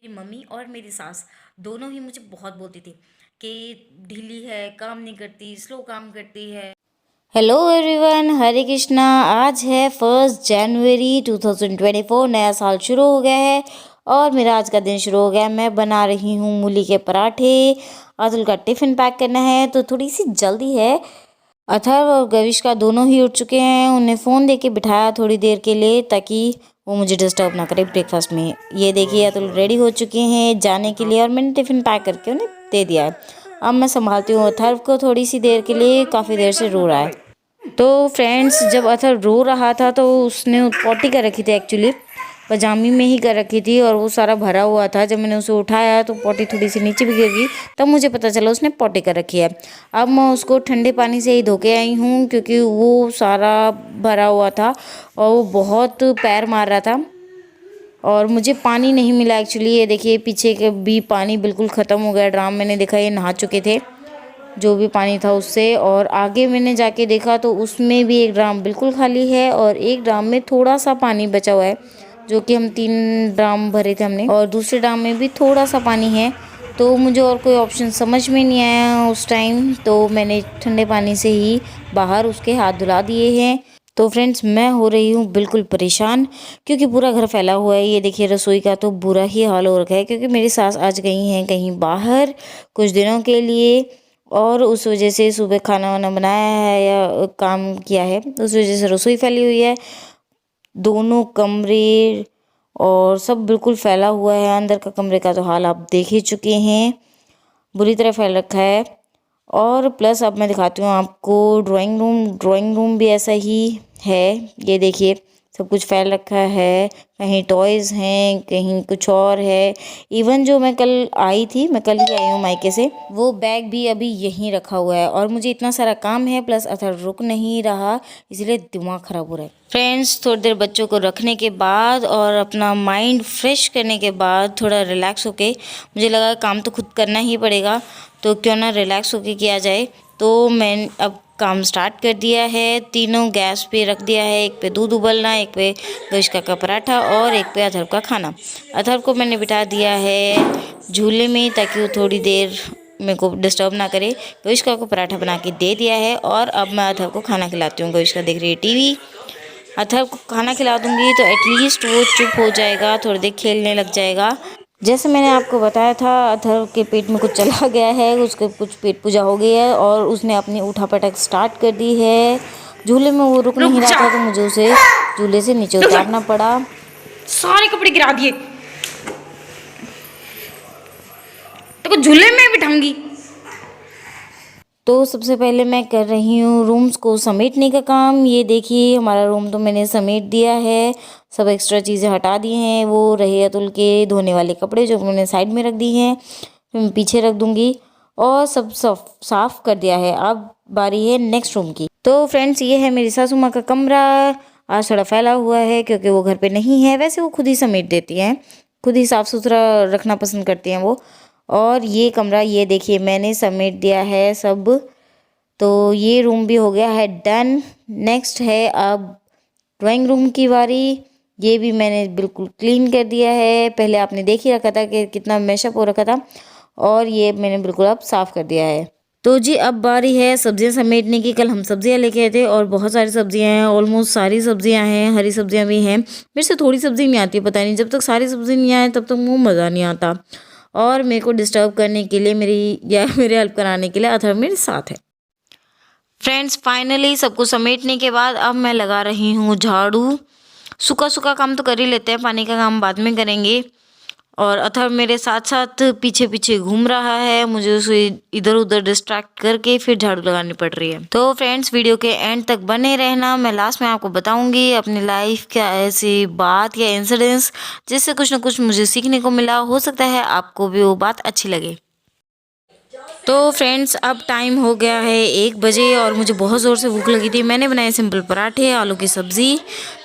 मेरी मम्मी और मेरी सास दोनों ही मुझे बहुत बोलती थी कि ढीली है, काम नहीं करती, स्लो काम करती है। हेलो एवरीवन, हरे कृष्णा। आज है 1 जनवरी 2024। नया साल शुरू हो गया है और मेरा आज का दिन शुरू हो गया है। मैं बना रही हूँ मूली के पराठे। अतुल का टिफ़िन पैक करना है तो थोड़ी सी जल्दी है। अथर्व और गविष्का दोनों ही उठ चुके हैं। उन्हें फ़ोन देके बिठाया थोड़ी देर के लिए ताकि वो मुझे डिस्टर्ब ना करे ब्रेकफास्ट में। ये देखिए अतुल रेडी हो चुके हैं जाने के लिए और मैंने टिफ़िन पैक करके उन्हें दे दिया है। अब मैं संभालती हूँ अथर्व को थोड़ी सी देर के लिए, काफ़ी देर से रो रहा है। तो फ्रेंड्स, जब अथर्व रो रहा था तो उसने पॉटी कर रखी थी, एक्चुअली पजामी में ही कर रखी थी और वो सारा भरा हुआ था। जब मैंने उसे उठाया तो पॉटी थोड़ी सी नीचे भी गिर गई, तब मुझे पता चला उसने पॉटी कर रखी है। अब मैं उसको ठंडे पानी से ही धो के आई हूँ क्योंकि वो सारा भरा हुआ था और वो बहुत पैर मार रहा था और मुझे पानी नहीं मिला एक्चुअली। ये देखिए पीछे के भी पानी बिल्कुल ख़त्म हो गया। ड्राम मैंने देखा ये नहा चुके थे जो भी पानी था उससे, और आगे मैंने जाके देखा तो उसमें भी एक ड्राम बिल्कुल खाली है और एक ड्राम में थोड़ा सा पानी बचा हुआ है, जो कि हम 3 ड्राम भरे थे हमने, और दूसरे ड्राम में भी थोड़ा सा पानी है। तो मुझे और कोई ऑप्शन समझ में नहीं आया उस टाइम, तो मैंने ठंडे पानी से ही बाहर उसके हाथ धुला दिए हैं। तो फ्रेंड्स, मैं हो रही हूँ बिल्कुल परेशान क्योंकि पूरा घर फैला हुआ है। ये देखिए रसोई का तो बुरा ही हाल हो रखा है क्योंकि मेरी सास आज गई हैं कहीं बाहर कुछ दिनों के लिए, और उस वजह से सुबह खाना वाना बनाया है या काम किया है, उस वजह से रसोई फैली हुई है। दोनों कमरे और सब बिल्कुल फैला हुआ है। अंदर का कमरे का तो हाल आप देख ही चुके हैं, बुरी तरह फैल रखा है। और प्लस अब मैं दिखाती हूँ आपको ड्राइंग रूम भी ऐसा ही है। ये देखिए सब कुछ फैल रखा है, कहीं टॉयज़ हैं, कहीं कुछ और है। इवन जो मैं कल आई थी, मैं कल ही आई हूँ मायके से, वो बैग भी अभी यहीं रखा हुआ है। और मुझे इतना सारा काम है, प्लस अथर रुक नहीं रहा, इसलिए दिमाग ख़राब हो रहा है। फ्रेंड्स, थोड़ी देर बच्चों को रखने के बाद और अपना माइंड फ्रेश करने के बाद थोड़ा रिलैक्स होके मुझे लगा काम तो खुद करना ही पड़ेगा, तो क्यों ना रिलैक्स होके किया जाए। तो मैं अब काम स्टार्ट कर दिया है। तीनों गैस पे रख दिया है, एक पे दूध उबलना, एक पे गविष्का का पराठा और एक पे अथर्व का खाना। अथर्व को मैंने बिठा दिया है झूले में ताकि वो थोड़ी देर मेरे को डिस्टर्ब ना करे। गविष्का को पराठा बना के दे दिया है और अब मैं अथर्व को खाना खिलाती हूँ। गविष्का देख रही है टीवी। अथर्व को खाना खिला दूँगी तो एटलीस्ट वो चुप हो जाएगा, थोड़ी देर खेलने लग जाएगा। जैसे मैंने आपको बताया था, अथर्व के पेट में कुछ चला गया है, उसके कुछ पेट पूजा हो गई है और उसने अपनी उठापटक स्टार्ट कर दी है। झूले में वो रुक नहीं रहा था तो मुझे उसे झूले से नीचे उतारना पड़ा। सारे कपड़े गिरा दिए, तो झूले में बिठाऊंगी। तो सबसे पहले मैं कर रही हूँ रूम्स को समेटने का काम। ये देखिए हमारा रूम तो मैंने समेट दिया है, सब एक्स्ट्रा चीज़ें हटा दी हैं। वो रहे अतुल के धोने वाले कपड़े जो मैंने साइड में रख दी हैं, फिर मैं पीछे रख दूँगी, और सब साफ कर दिया है। अब बारी है नेक्स्ट रूम की। तो फ्रेंड्स, ये है मेरी सासू माँ का कमरा। आज थोड़ा फैला हुआ है क्योंकि वो घर पे नहीं है, वैसे वो खुद ही समेट देती हैं, खुद ही साफ़ सुथरा रखना पसंद करती हैं वो। और ये कमरा ये देखिए मैंने समेट दिया है सब। तो ये रूम भी हो गया है डन। नेक्स्ट है अब ड्राइंग रूम की बारी। ये भी मैंने बिल्कुल क्लीन कर दिया है। पहले आपने देख ही रखा था कि कितना मैशअप हो रखा था, और ये मैंने बिल्कुल अब साफ़ कर दिया है। तो जी अब बारी है सब्जियां समेटने की। कल हम सब्जियां लेके आए थे और बहुत सारी सब्जियां हैं, ऑलमोस्ट सारी सब्जियां हैं, हरी सब्जियां भी हैं। मेरे से थोड़ी सब्जी नहीं आती, पता नहीं, जब तक सारी सब्जी नहीं आए तब तक मुँह मज़ा नहीं आता। और मेरे को डिस्टर्ब करने के लिए मेरे हेल्प कराने के लिए अथर्व मेरे साथ है। फ्रेंड्स, फाइनली सब कुछ समेटने के बाद अब मैं लगा रही हूँ झाड़ू। सूखा सूखा काम तो कर ही लेते हैं, पानी का काम बाद में करेंगे। और अथर्व मेरे साथ साथ पीछे पीछे घूम रहा है, मुझे उसे इधर उधर डिस्ट्रैक्ट करके फिर झाड़ू लगानी पड़ रही है। तो फ्रेंड्स, वीडियो के एंड तक बने रहना। मैं लास्ट में आपको बताऊंगी अपनी लाइफ का ऐसी बात या इंसिडेंस जिससे कुछ ना कुछ मुझे सीखने को मिला। हो सकता है आपको भी वो बात अच्छी लगे। तो फ्रेंड्स, अब टाइम हो गया है 1 बजे और मुझे बहुत ज़ोर से भूख लगी थी। मैंने बनाए सिंपल पराठे, आलू की सब्ज़ी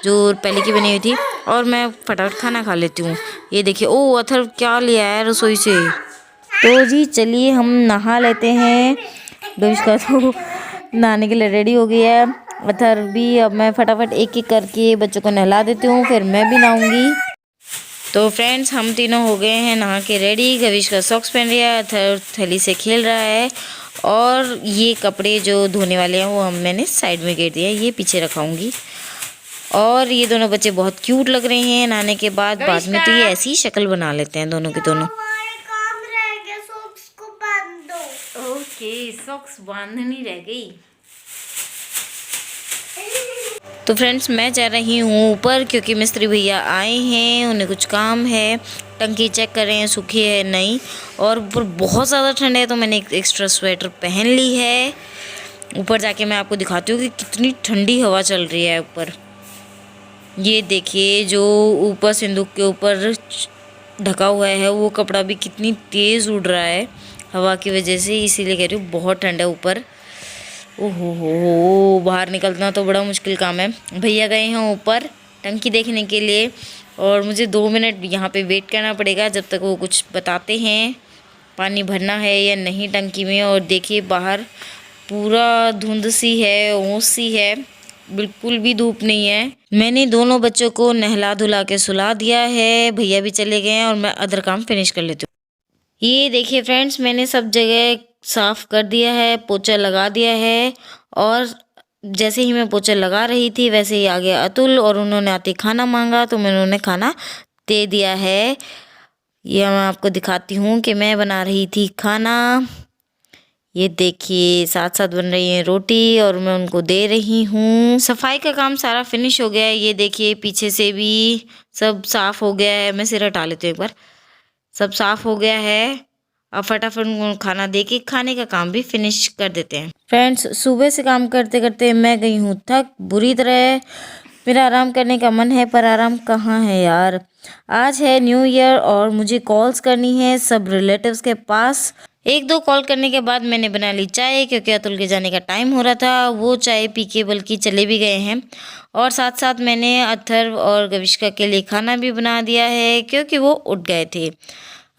जो पहले की बनी हुई थी, और मैं फटाफट खाना खा लेती हूँ। ये देखिए, ओ अथर्व क्या लिया है रसोई से। तो जी चलिए हम नहा लेते हैं। गविष्का तो नहाने के लिए रेडी हो गई है, अथर्व भी। अब मैं फटाफट एक एक करके बच्चों को नहला देती हूँ, फिर मैं भी नहाऊँगी। तो फ्रेंड्स हम तीनों हो गए हैं नहा के रेडी। गविश का सॉक्स पहन लिया है, थैली से खेल रहा है, और ये कपड़े जो धोने वाले हैं वो मैंने साइड में गिर दिया, ये पीछे रखाऊंगी। और ये दोनों बच्चे बहुत क्यूट लग रहे हैं नहाने के बाद में तो ये ऐसी ही शक्ल बना लेते हैं दोनों के दोनों। काम रह गया, सॉक्स को बांध दो। ओके, सॉक्स बांधनी रह गई। तो फ्रेंड्स मैं जा रही हूँ ऊपर क्योंकि मिस्त्री भैया आए हैं, उन्हें कुछ काम है। टंकी चेक कर रहे हैं सूखी है नहीं, और ऊपर बहुत ज़्यादा ठंड है तो मैंने एक एक्स्ट्रा स्वेटर पहन ली है। ऊपर जाके मैं आपको दिखाती हूँ कि कितनी ठंडी हवा चल रही है ऊपर। ये देखिए जो ऊपर सिंदूक के ऊपर ढका हुआ है वो कपड़ा भी कितनी तेज़ उड़ रहा है हवा की वजह से, इसीलिए कह रही हूँ बहुत ठंड है ऊपर। ओहो हो, बाहर निकलना तो बड़ा मुश्किल काम है। भैया गए हैं ऊपर टंकी देखने के लिए, और मुझे 2 मिनट यहाँ पे वेट करना पड़ेगा जब तक वो कुछ बताते हैं पानी भरना है या नहीं टंकी में। और देखिए बाहर पूरा धुंध सी है, ओस सी है, बिल्कुल भी धूप नहीं है। मैंने दोनों बच्चों को नहला धुला के सुला दिया है, भैया भी चले गए हैं और मैं अदर काम फिनिश कर लेती हूँ। ये देखिए फ्रेंड्स मैंने सब जगह साफ कर दिया है, पोछा लगा दिया है, और जैसे ही मैं पोछा लगा रही थी वैसे ही आ गया अतुल और उन्होंने आते खाना मांगा तो मैंने उन्हें खाना दे दिया है। ये मैं आपको दिखाती हूँ कि मैं बना रही थी खाना। ये देखिए साथ साथ बन रही है रोटी और मैं उनको दे रही हूँ। सफाई का काम सारा फिनिश हो गया है। ये देखिए पीछे से भी सब साफ हो गया है। मैं सिर हटा लेती हूँ एक बार। सब साफ हो गया है। अब फटाफट उनको खाना दे के खाने का काम भी फिनिश कर देते हैं। फ्रेंड्स सुबह से काम करते करते मैं गई हूँ थक बुरी तरह। मेरा आराम करने का मन है पर आराम कहाँ है यार। आज है न्यू ईयर और मुझे कॉल्स करनी है सब रिलेटिव्स के पास। 1-2 कॉल करने के बाद मैंने बना ली चाय क्योंकि अतुल के जाने का टाइम हो रहा था। वो चाय पी के बल्कि चले भी गए हैं, और साथ साथ मैंने अथर्व और गविष्का के लिए खाना भी बना दिया है क्योंकि वो उठ गए थे।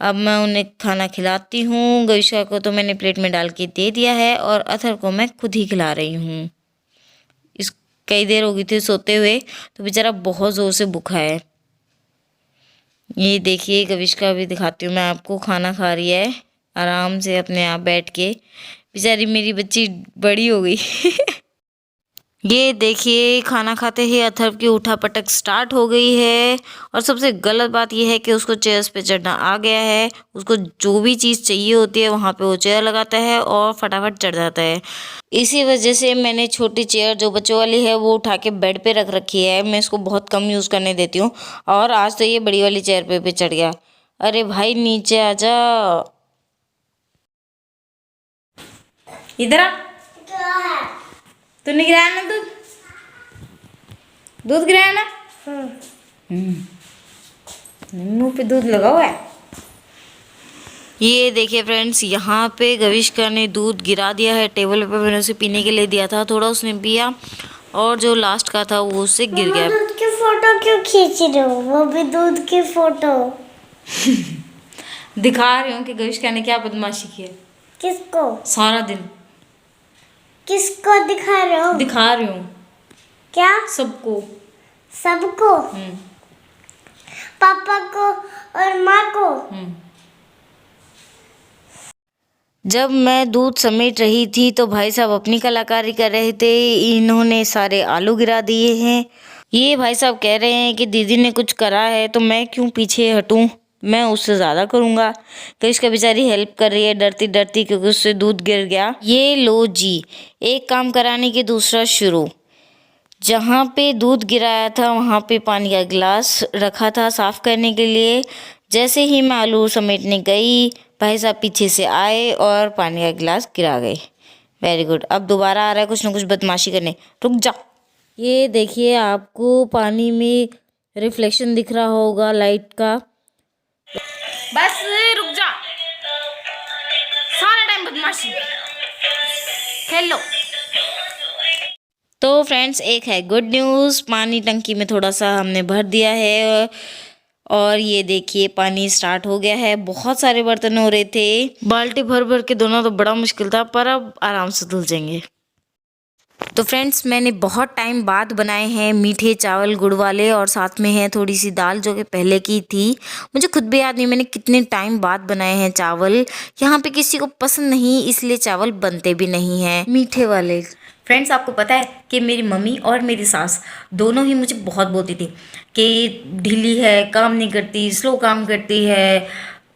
अब मैं उन्हें खाना खिलाती हूँ। गविष्का को तो मैंने प्लेट में डाल के दे दिया है और अथर्व को मैं खुद ही खिला रही हूँ। इस कई देर हो गई थी सोते हुए तो बेचारा बहुत ज़ोर से भूखा है। ये देखिए गविष्का भी दिखाती हूँ मैं आपको, खाना खा रही है आराम से अपने आप बैठ के। बेचारी मेरी बच्ची बड़ी हो गई। ये देखिए खाना खाते ही अथर्व की उठापटक स्टार्ट हो गई है, और सबसे गलत बात यह है कि उसको चेयर्स पे चढ़ना आ गया है। उसको जो भी चीज़ चाहिए होती है वहाँ पे वो चेयर लगाता है और फटाफट चढ़ जाता है। इसी वजह से मैंने छोटी चेयर जो बच्चों वाली है वो उठा के बेड पे रख रखी है। मैं इसको बहुत कम यूज़ करने देती हूँ, और आज तो ये बड़ी वाली चेयर पे चढ़ गया। अरे भाई नीचे आ जा। इधर आ। क्या है? तूने गिराया ना दूध? दूध गिराया ना? मुंह पे दूध लगा हुआ है। ये देखिए फ्रेंड्स यहाँ पे गविष्का ने दूध गिरा दिया है टेबल पे। मैंने उसे पीने के लिए दिया था, थोड़ा उसने पिया और जो लास्ट का था वो उससे गिर गया। दूध की फोटो क्यों खींच रहे हो? वो भी दूध की फोटो। दिखा रही हूँ कि गविष्का ने क्या बदमाशी की है किसको? सारा दिन। किसको दिखा रहे हो? दिखा रही हूँ क्या? सबको। सबको? पापा को और माँ को? जब मैं दूध समेट रही थी तो भाई साहब अपनी कलाकारी कर रहे थे। इन्होंने सारे आलू गिरा दिए हैं। ये भाई साहब कह रहे हैं कि दीदी ने कुछ करा है तो मैं क्यों पीछे हटूं, मैं उससे ज़्यादा करूँगा। तो इसका बेचारी हेल्प कर रही है डरती डरती क्योंकि उससे दूध गिर गया। ये लो जी, एक काम कराने के दूसरा शुरू। जहाँ पे दूध गिराया था वहाँ पे पानी का गिलास रखा था साफ़ करने के लिए। जैसे ही मैं आलू समेटने गई भाई साहब पीछे से आए और पानी का गिलास गिरा गए। Very good. अब दोबारा आ रहा है कुछ ना कुछ बदमाशी करने। रुक जा। ये देखिए आपको पानी में रिफ्लेक्शन दिख रहा होगा लाइट का। बस रुक जा, सारा टाइम बदमाशी। खेल लो। तो फ्रेंड्स एक है गुड न्यूज़, पानी टंकी में थोड़ा सा हमने भर दिया है और ये देखिए पानी स्टार्ट हो गया है। बहुत सारे बर्तन हो रहे थे, बाल्टी भर भर के धोना तो बड़ा मुश्किल था पर अब आराम से धुल जाएंगे। तो फ्रेंड्स मैंने बहुत टाइम बाद बनाए हैं मीठे चावल गुड़ वाले, और साथ में है थोड़ी सी दाल जो कि पहले की थी। मुझे खुद भी याद नहीं मैंने कितने टाइम बाद बनाए हैं चावल। यहाँ पे किसी को पसंद नहीं, इसलिए चावल बनते भी नहीं हैं मीठे वाले। फ्रेंड्स आपको पता है कि मेरी मम्मी और मेरी सास दोनों ही मुझे बहुत बोलती थी कि ढीली है, काम नहीं करती, स्लो काम करती है,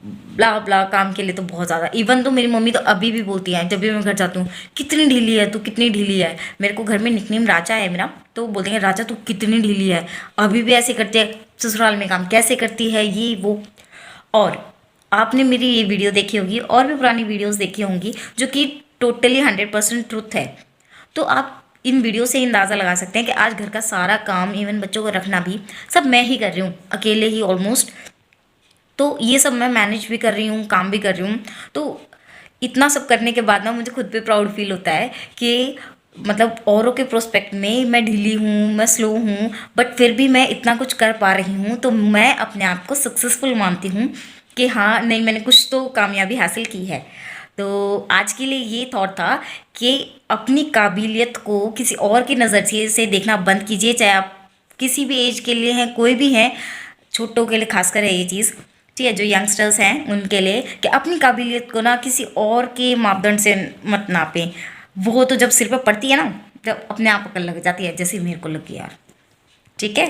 ब्ला ब्ला, काम के लिए तो बहुत ज़्यादा। इवन तो मेरी मम्मी तो अभी भी बोलती है जब भी मैं घर जाती हूँ, कितनी ढीली है तू, कितनी ढीली है। मेरे को घर में निकनेम राजा है मेरा, तो बोलते हैं राजा तू कितनी ढीली है, अभी भी ऐसे करती है, ससुराल में काम कैसे करती है, ये वो। और आपने मेरी ये वीडियो देखी होगी और भी पुरानी वीडियोज़ देखी होंगी जो कि टोटली 100% ट्रुथ है। तो आप इन वीडियो से अंदाज़ा लगा सकते हैं कि आज घर का सारा काम, इवन बच्चों को रखना भी, सब मैं ही कर रही हूँ अकेले ही ऑलमोस्ट। तो ये सब मैं मैनेज भी कर रही हूँ, काम भी कर रही हूँ। तो इतना सब करने के बाद ना मुझे खुद पे प्राउड फील होता है कि मतलब औरों के प्रोस्पेक्ट में मैं ढीली हूँ, मैं स्लो हूँ, बट फिर भी मैं इतना कुछ कर पा रही हूँ, तो मैं अपने आप को सक्सेसफुल मानती हूँ कि हाँ नहीं मैंने कुछ तो कामयाबी हासिल की है। तो आज के लिए ये थॉट था कि अपनी काबिलियत को किसी और की नज़र से देखना बंद कीजिए, चाहे आप किसी भी एज के लिए हैं, कोई भी हैं, छोटों के लिए खासकर है ये चीज़, ठीक है, जो यंगस्टर्स हैं उनके लिए, कि अपनी काबिलियत को ना किसी और के मापदंड से मत नापें। वो तो जब सिर पर पड़ती है ना, जब अपने आप अकल लग जाती है, जैसे मेरे को लगी यार, ठीक है।